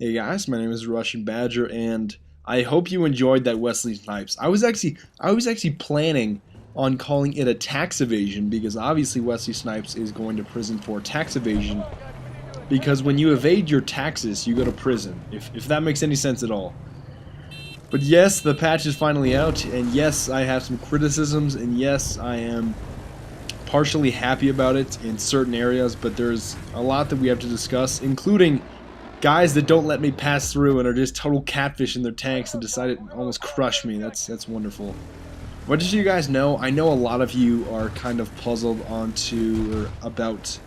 Hey guys, my name is Russian Badger, and I hope you enjoyed that Wesley Snipes. I was actually planning on calling it a tax evasion because obviously Wesley Snipes is going to prison for tax evasion. Because when you evade your taxes, you go to prison. If that makes any sense at all. But yes, the patch is finally out, and yes, I have some criticisms, and yes, I am partially happy about it in certain areas, but there's a lot that we have to discuss, including guys that don't let me pass through and are just total catfish in their tanks and decided to almost crush me. That's wonderful. But just so you guys know, I know a lot of you are kind of puzzled about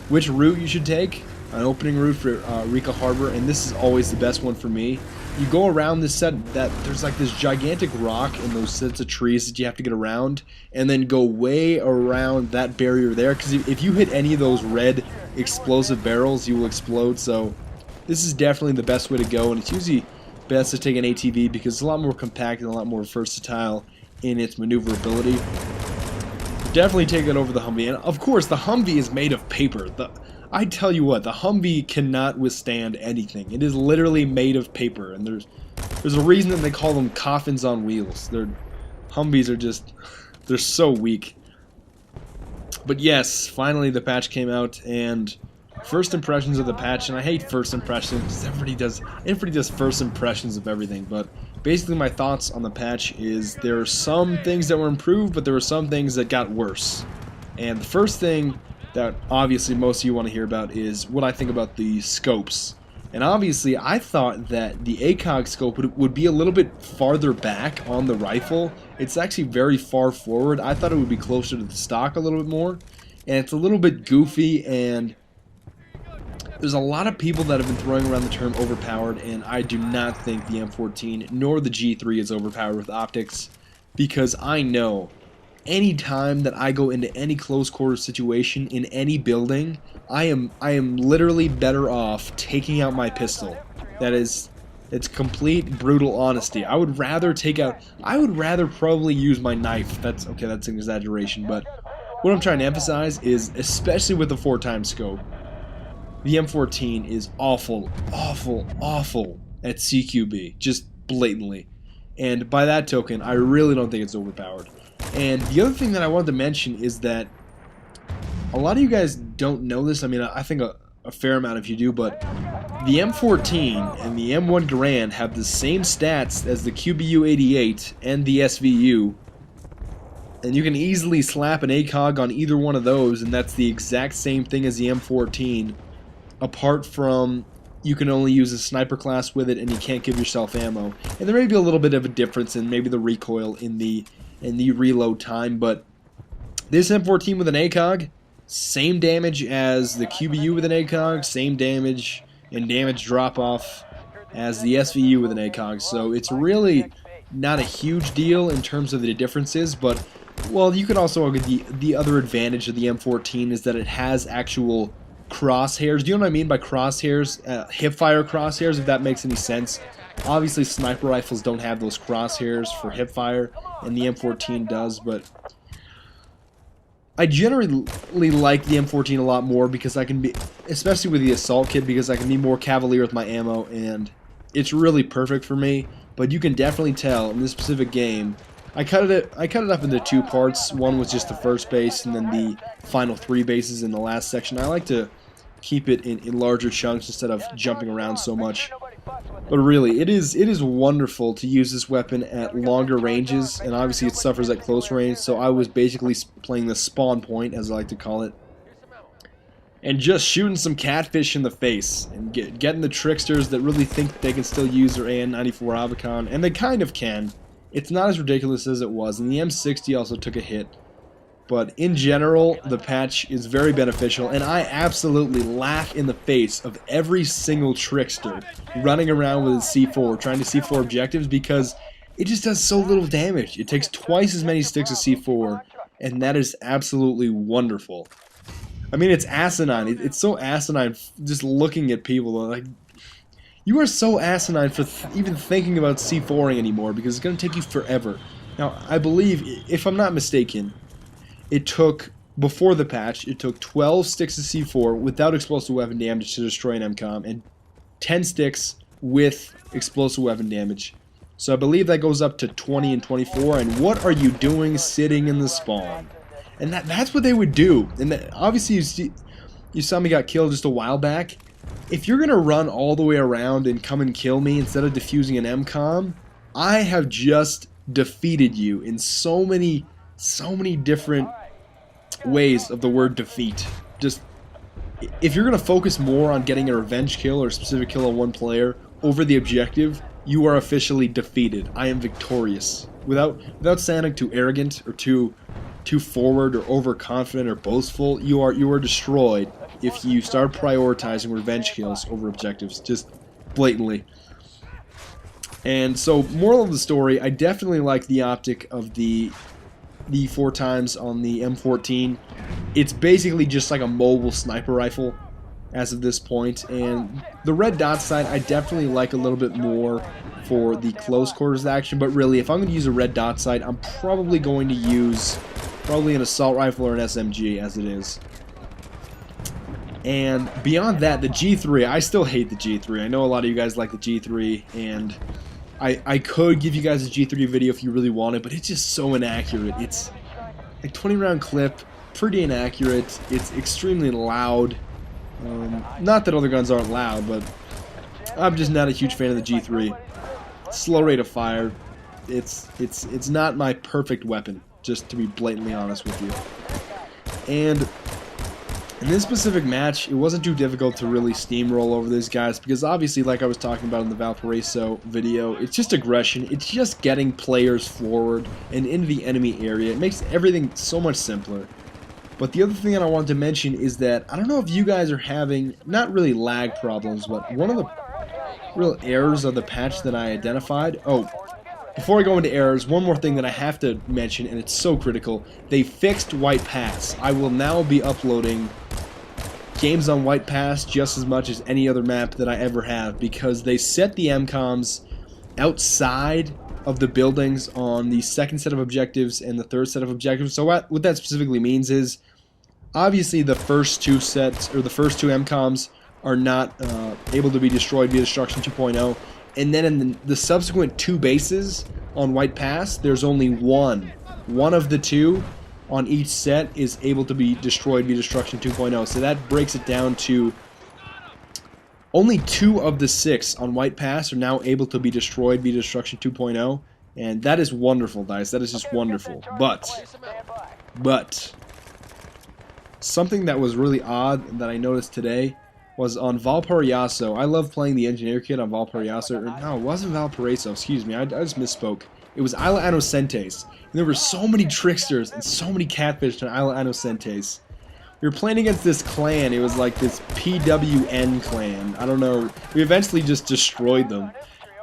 which route you should take. An opening route for Arica Harbor, and this is always the best one for me. You go around this set that there's like this gigantic rock and those sets of trees that you have to get around, and then go way around that barrier there, because if you hit any of those red explosive barrels, you will explode. So this is definitely the best way to go, and it's usually best to take an ATV because it's a lot more compact and a lot more versatile in its maneuverability. Definitely take it over the Humvee, and of course the Humvee is made of paper. I tell you what, the Humvee cannot withstand anything. It is literally made of paper, and there's a reason that they call them coffins on wheels. Humvees are just, they're so weak. But yes, finally the patch came out, and first impressions of the patch, and I hate first impressions because everybody does first impressions of everything, but basically my thoughts on the patch is there are some things that were improved, but there were some things that got worse. And the first thing that obviously most of you want to hear about is what I think about the scopes. And obviously I thought that the ACOG scope would be a little bit farther back on the rifle. It's actually very far forward. I thought it would be closer to the stock a little bit more. And it's a little bit goofy, and there's a lot of people that have been throwing around the term overpowered, and I do not think the M14 nor the G3 is overpowered with optics, because I know any time that I go into any close quarter situation in any building, I am literally better off taking out my pistol. It's complete brutal honesty. I would rather probably use my knife. That's an exaggeration, but what I'm trying to emphasize is, especially with the 4x scope, the M14 is awful at CQB, just blatantly. And by that token, I really don't think it's overpowered. And the other thing that I wanted to mention is that a lot of you guys don't know this. I mean, I think a fair amount of you do, but the M14 and the M1 Garand have the same stats as the QBU-88 and the SVU, and you can easily slap an ACOG on either one of those, and that's the exact same thing as the M14, apart from you can only use a sniper class with it and you can't give yourself ammo. And there may be a little bit of a difference in maybe the recoil in the reload time, but this M14 with an ACOG, same damage as the QBU with an ACOG, same damage and damage drop off as the SVU with an ACOG, so it's really not a huge deal in terms of the differences. But well, you could also argue the other advantage of the M14 is that it has actual crosshairs. Do you know what I mean by crosshairs? Hipfire crosshairs, if that makes any sense. Obviously sniper rifles don't have those crosshairs for hipfire, and the M14 does, but I generally like the M14 a lot more because I can be, especially with the assault kit, because I can be more cavalier with my ammo, and it's really perfect for me. But you can definitely tell in this specific game, I cut it up into two parts. One was just the first base, and then the final 3 bases in the last section. I like to keep it in larger chunks instead of jumping around so much. But really, it is wonderful to use this weapon at longer ranges, and obviously it suffers at close range, so I was basically playing the spawn point, as I like to call it, and just shooting some catfish in the face, and getting the tricksters that really think they can still use their AN-94 Avicon, and they kind of can. It's not as ridiculous as it was, and the M60 also took a hit. But in general, the patch is very beneficial, and I absolutely laugh in the face of every single trickster running around with a C4, trying to C4 objectives, because it just does so little damage. It takes twice as many sticks as C4, and that is absolutely wonderful. I mean, it's asinine. It's so asinine just looking at people. Like, you are so asinine for even thinking about C4ing anymore, because it's going to take you forever. Now, I believe, if I'm not mistaken, it took, before the patch, it took 12 sticks of C4 without explosive weapon damage to destroy an MCOM, and 10 sticks with explosive weapon damage. So I believe that goes up to 20 and 24. And what are you doing sitting in the spawn? And that's what they would do. And obviously you saw me got killed just a while back. If you're going to run all the way around and come and kill me instead of defusing an MCOM, I have just defeated you in so many different ways of the word defeat. Just, if you're going to focus more on getting a revenge kill or a specific kill on one player over the objective, you are officially defeated. I am victorious. Without sounding too arrogant or too forward or overconfident or boastful, you are destroyed if you start prioritizing revenge kills over objectives, just blatantly. And so, moral of the story, I definitely like the optic of the 4x on the M14. It's basically just like a mobile sniper rifle as of this point, and the red dot sight I definitely like a little bit more for the close quarters action, but really if I'm going to use a red dot sight, I'm probably going to use an assault rifle or an SMG as it is. And beyond that, the G3, I still hate the G3. I know a lot of you guys like the G3, and I could give you guys a G3 video if you really wanted, but it's just so inaccurate. It's like 20 round clip, pretty inaccurate. It's extremely loud. Not that other guns aren't loud, but I'm just not a huge fan of the G3. Slow rate of fire. It's not my perfect weapon, just to be blatantly honest with you. And in this specific match, it wasn't too difficult to really steamroll over these guys because obviously, like I was talking about in the Valparaiso video, it's just aggression. It's just getting players forward and into the enemy area. It makes everything so much simpler. But the other thing that I wanted to mention is that I don't know if you guys are having, not really lag problems, but one of the real errors of the patch that I identified. Oh, before I go into errors, one more thing that I have to mention, and it's so critical. They fixed White Pass. I will now be uploading games on White Pass just as much as any other map that I ever have, because they set the MCOMs outside of the buildings on the second set of objectives and the third set of objectives. So what that specifically means is, obviously the first two sets, or the first two MCOMs, are not able to be destroyed via Destruction 2.0. And then in the subsequent two bases on White Pass, there's only one. One of the two on each set is able to be destroyed via Destruction 2.0. So that breaks it down to only 2 of the 6 on White Pass are now able to be destroyed via Destruction 2.0. And that is wonderful, guys. That is just wonderful. But something that was really odd that I noticed today was on Valparaiso. I love playing the engineer kit on Valparaiso. No, it wasn't Valparaiso, excuse me, I just misspoke. It was Isla Inocentes. And there were so many tricksters and so many catfish on Isla Inocentes. We were playing against this clan. It was like this PWN clan. I don't know. We eventually just destroyed them.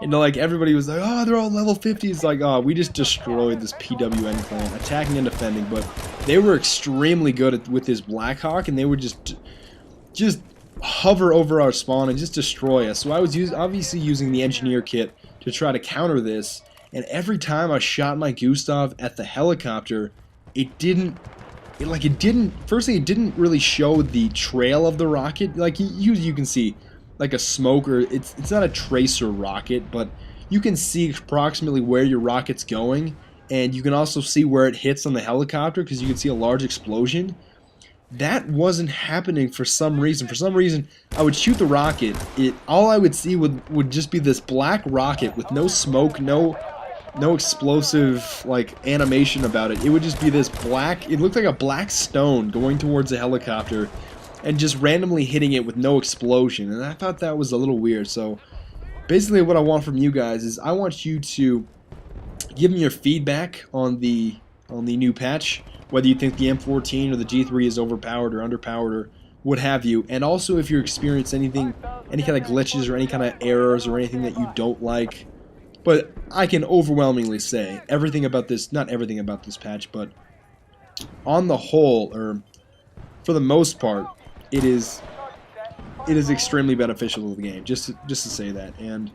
And like everybody was like, oh, they're all level 50. It's like, oh, we just destroyed this PWN clan, attacking and defending. But they were extremely good with this blackhawk, and they would just hover over our spawn and just destroy us. So I was obviously using the engineer kit to try to counter this, and every time I shot my Gustav at the helicopter, firstly it didn't really show the trail of the rocket. Like you can see like a smoke, or it's not a tracer rocket, but you can see approximately where your rocket's going, and you can also see where it hits on the helicopter because you can see a large explosion. That wasn't happening for some reason. For some reason, I would shoot the rocket. All I would see would just be this black rocket with no smoke, no explosive like animation about it. It would just be this black. It looked like a black stone going towards a helicopter, and just randomly hitting it with no explosion. And I thought that was a little weird. So basically, what I want from you guys is I want you to give me your feedback on the new patch. Whether you think the M14 or the G3 is overpowered or underpowered or what have you. And also if you experience any kind of glitches or any kind of errors or anything that you don't like. But I can overwhelmingly say everything about this, not everything about this patch, but on the whole, or for the most part, it is extremely beneficial to the game, just to say that. And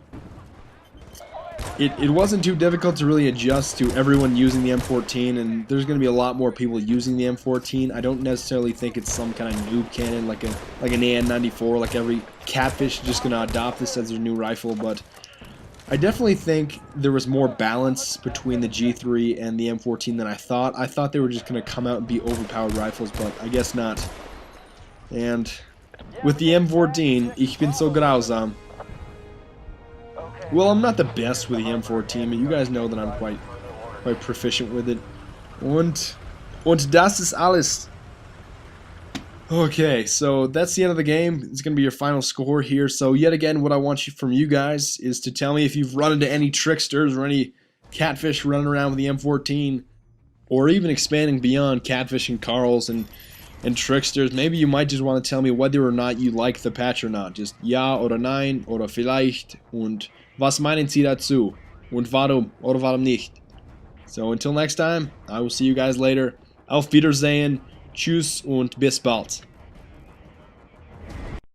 it wasn't too difficult to really adjust to everyone using the M14, and there's going to be a lot more people using the M14. I don't necessarily think it's some kind of noob cannon like an AN-94, like every catfish is just going to adopt this as their new rifle, but I definitely think there was more balance between the G3 and the M14 than I thought. I thought they were just going to come out and be overpowered rifles, but I guess not. And with the M14, ich bin so grausam. Well, I'm not the best with the M14, but you guys know that I'm quite proficient with it. Und das ist alles. Okay, so that's the end of the game. It's going to be your final score here. So yet again, what I want from you guys is to tell me if you've run into any tricksters or any catfish running around with the M14, or even expanding beyond catfish and Carls and tricksters. Maybe you might just want to tell me whether or not you like the patch or not. Just ja oder nein oder vielleicht und was meinen Sie dazu und warum oder warum nicht. So until next time, I will see you guys later. Auf Wiedersehen, tschüss und bis bald.